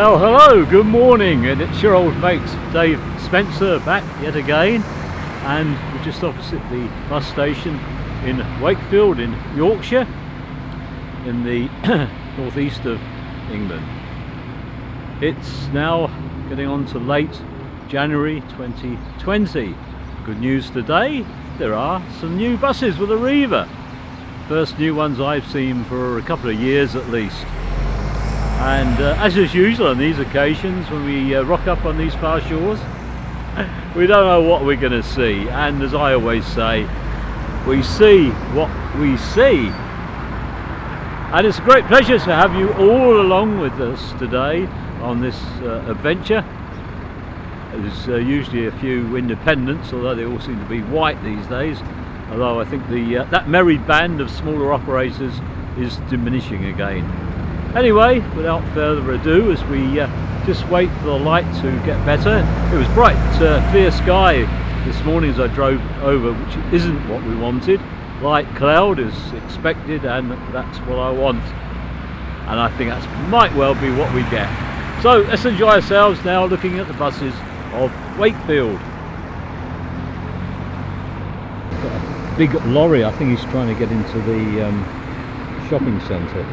Well, hello, good morning, and it's your old mate Dave Spencer back yet again, and we're just opposite the bus station in Wakefield in Yorkshire, in the northeast of England. It's now getting on to late January 2020. Good news today, there are some new buses with a Arriva. First new ones I've seen for a couple of years at least. And as is usual on these occasions, when we rock up on these far shores, we don't know what we're going to see. And as I always say, we see what we see. And it's a great pleasure to have you all along with us today on this adventure. There's usually a few independents, although they all seem to be white these days. Although I think that merry band of smaller operators is diminishing again. Anyway, without further ado, as we just wait for the light to get better. It was bright, clear sky this morning as I drove over, which isn't what we wanted. Light cloud is expected, and that's what I want. And I think that might well be what we get. So let's enjoy ourselves now looking at the buses of Wakefield. Got a big lorry, I think he's trying to get into the shopping centre.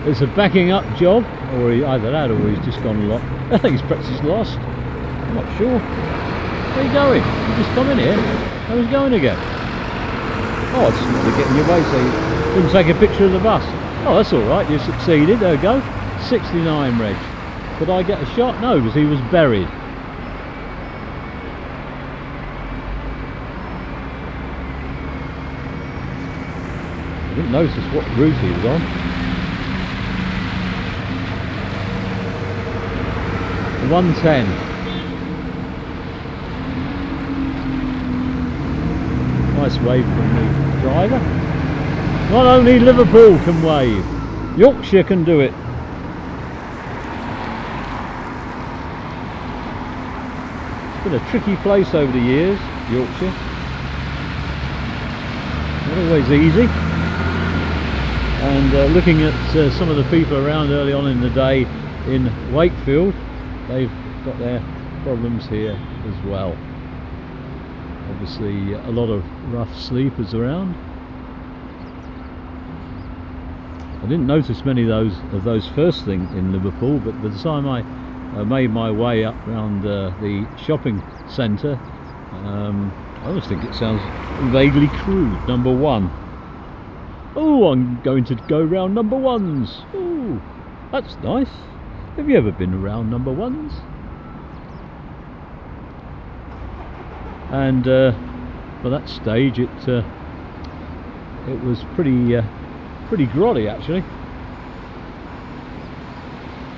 It's a backing up job, or either that or he's just gone a lot. I think he's perhaps lost. I'm not sure. Where are you going? You just come in here. How was going again? Oh, it's not to get in your way, so you couldn't take a picture of the bus. Oh, that's alright, you succeeded. There we go. 69 reg. Could I get a shot? No, because he was buried. I didn't notice what route he was on. The 110. Nice wave from the driver. Not only Liverpool can wave, Yorkshire can do it. It's been a tricky place over the years, Yorkshire. Not always easy. And looking at some of the people around early on in the day in Wakefield, they've got their problems here as well. Obviously a lot of rough sleepers around. I didn't notice many of those first thing in Liverpool, but by the time I made my way up around the shopping centre, I always think it sounds vaguely crude. Number one. Oh, I'm going to go round number ones. Oh, that's nice. Have you ever been around number ones? And by that stage it was pretty grotty actually.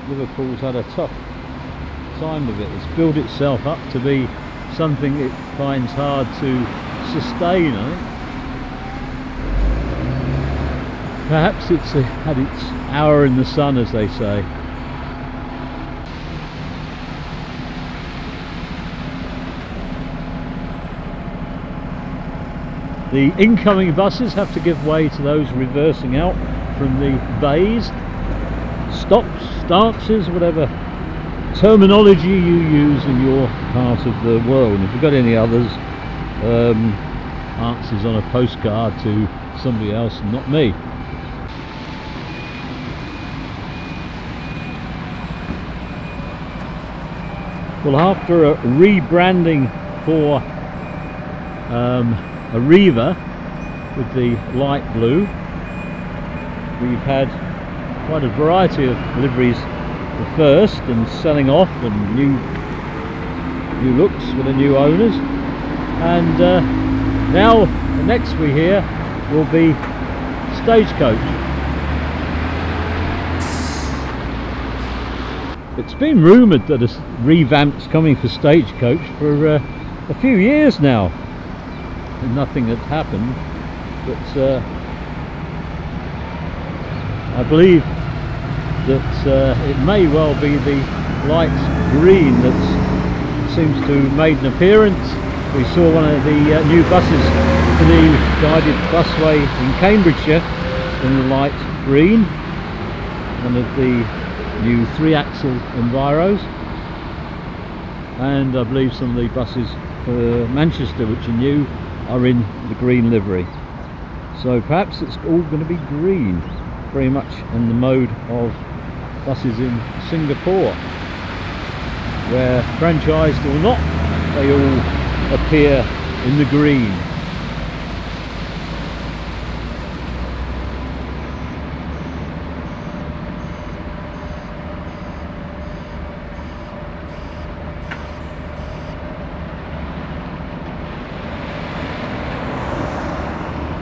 Liverpool's had a tough time of it. It's built itself up to be something it finds hard to sustain, I think. Perhaps it's had its hour in the sun, as they say. The incoming buses have to give way to those reversing out from the bays. Stops, stances, whatever terminology you use in your part of the world. And if you've got any others, answers on a postcard to somebody else and not me. Well, after a rebranding for Arriva with the light blue, we've had quite a variety of liveries at first, and selling off, and new looks with the new owners. And now the next we hear will be Stagecoach. It's been rumoured that a revamp's coming for Stagecoach for a few years now, and nothing had happened, but I believe that it may well be the light green that seems to have made an appearance. We saw one of the new buses for the guided busway in Cambridgeshire in the light green, one of the new 3-axle Enviros, and I believe some of the buses for Manchester, which are new, are in the green livery. So perhaps it's all going to be green, very much in the mode of buses in Singapore, where franchised or not, they all appear in the green.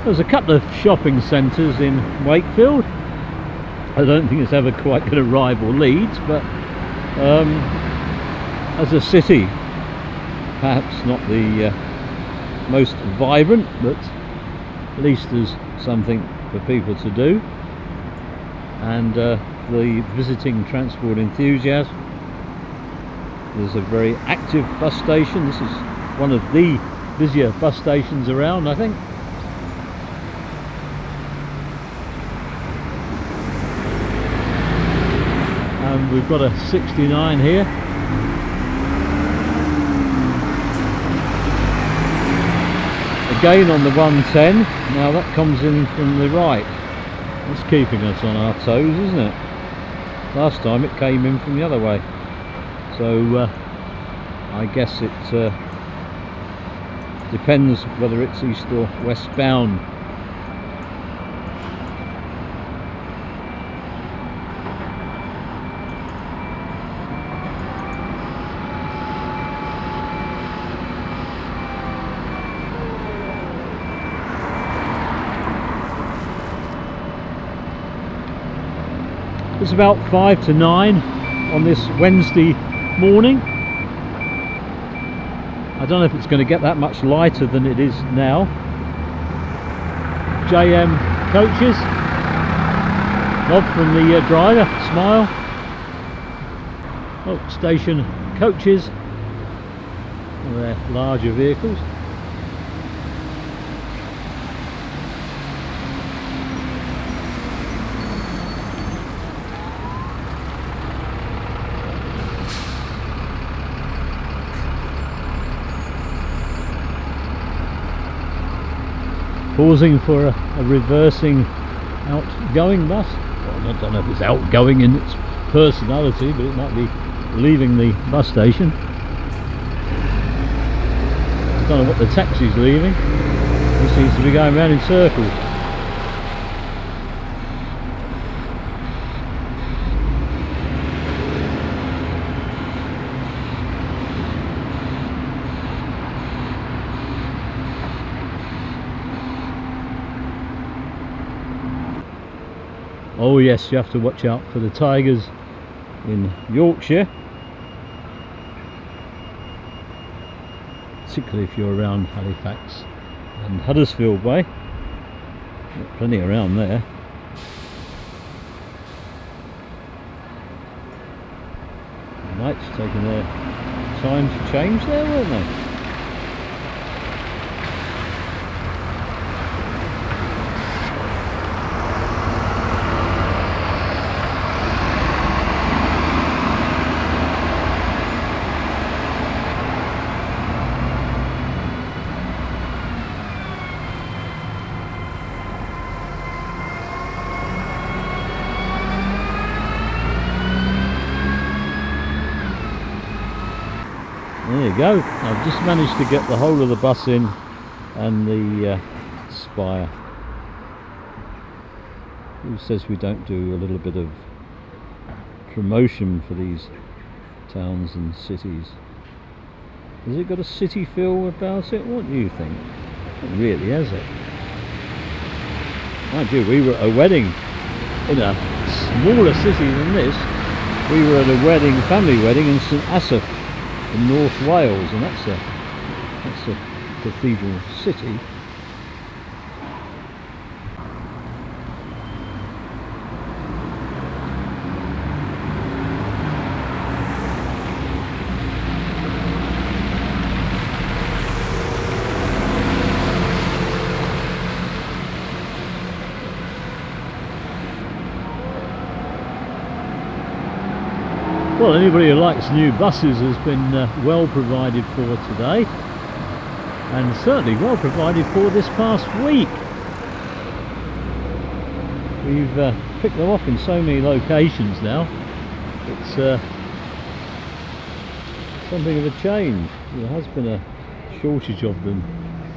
There's a couple of shopping centres in Wakefield. I don't think it's ever quite going to rival Leeds, but as a city, perhaps not the most vibrant, but at least there's something for people to do. And the visiting transport enthusiast, there's a very active bus station. This is one of the busier bus stations around, I think. And we've got a 69 here. Again on the 110. Now that comes in from the right. It's keeping us on our toes, isn't it? Last time it came in from the other way. So I guess it depends whether it's east or westbound. It's about 5 to 9 on this Wednesday morning. I don't know if it's going to get that much lighter than it is now. JM coaches. Nod from the driver, smile. Oh, station coaches. Well, they're larger vehicles. Pausing for a reversing outgoing bus. Well, I don't know if it's outgoing in its personality, but it might be leaving the bus station. I don't know what the taxi's leaving. It seems to be going round in circles. Oh yes, you have to watch out for the tigers in Yorkshire, particularly if you're around Halifax and Huddersfield Way. Got plenty around there. The lights taking their time to change there, weren't they? There you go. I've just managed to get the whole of the bus in and the spire. Who says we don't do a little bit of promotion for these towns and cities? Has it got a city feel about it? What do you think? It really has it. Mind you, we were at a wedding in a smaller city than this. We were at a wedding, family wedding in St Asaph in North Wales, and that's a cathedral city. Well, anybody who likes new buses has been well provided for today, and certainly well provided for this past week. We've picked them off in so many locations now. It's something of a change. There has been a shortage of them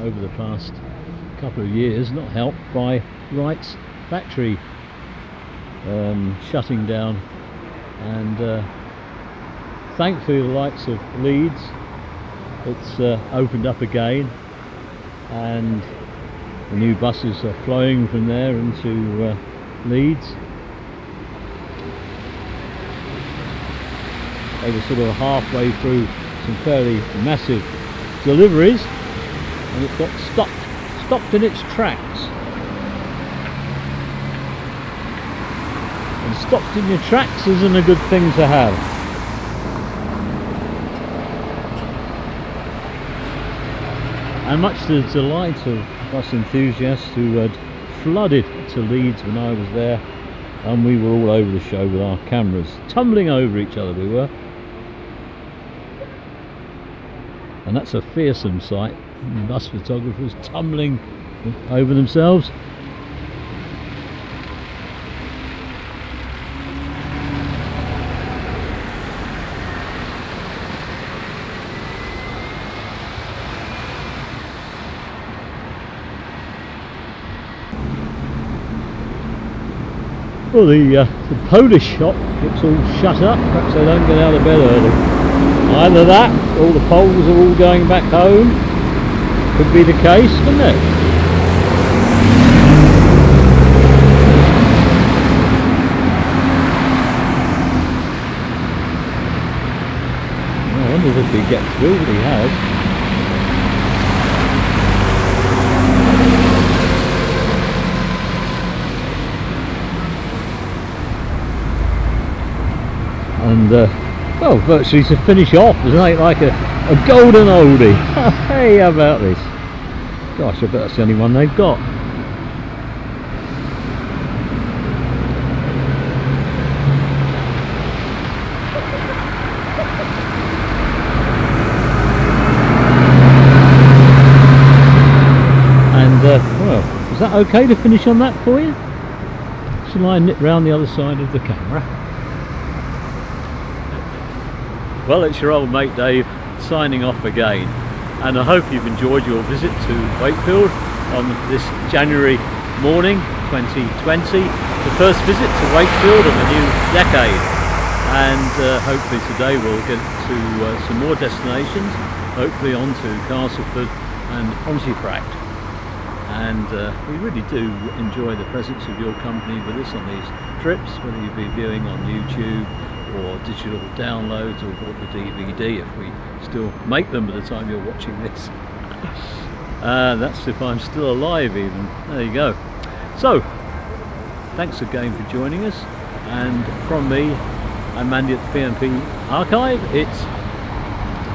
over the past couple of years, not helped by Wright's factory shutting down, and thankfully the likes of Leeds, it's opened up again, and the new buses are flowing from there into Leeds. They were sort of halfway through some fairly massive deliveries, and it got stopped in its tracks. And stopped in your tracks isn't a good thing to have. And much to the delight of us enthusiasts who had flooded to Leeds when I was there, and we were all over the show with our cameras, tumbling over each other we were. And that's a fearsome sight, bus photographers tumbling over themselves. Well, the Polish shop looks all shut up. Perhaps they don't get out of bed early. Either that, all the Poles are all going back home. Could be the case, couldn't it? I wonder if he gets through, but he has. And well, virtually to finish off, isn't it, like a golden oldie. Hey, how about this? Gosh, I bet that's the only one they've got. And well, is that okay to finish on that for you? Shall I nip round the other side of the camera? Well, it's your old mate Dave signing off again, and I hope you've enjoyed your visit to Wakefield on this January morning 2020, the first visit to Wakefield of the new decade, and hopefully today we'll get to some more destinations, hopefully onto Castleford and Pontefract. And we really do enjoy the presence of your company with us on these trips, whether you be viewing on YouTube or digital downloads or bought the DVD if we still make them by the time you're watching this. That's if I'm still alive even. There you go. So, thanks again for joining us, and from me, I'm Andy at the PMP Archive. It's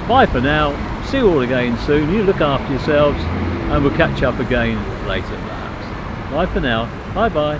bye for now, see you all again soon, you look after yourselves, and we'll catch up again later perhaps. Bye for now, bye bye.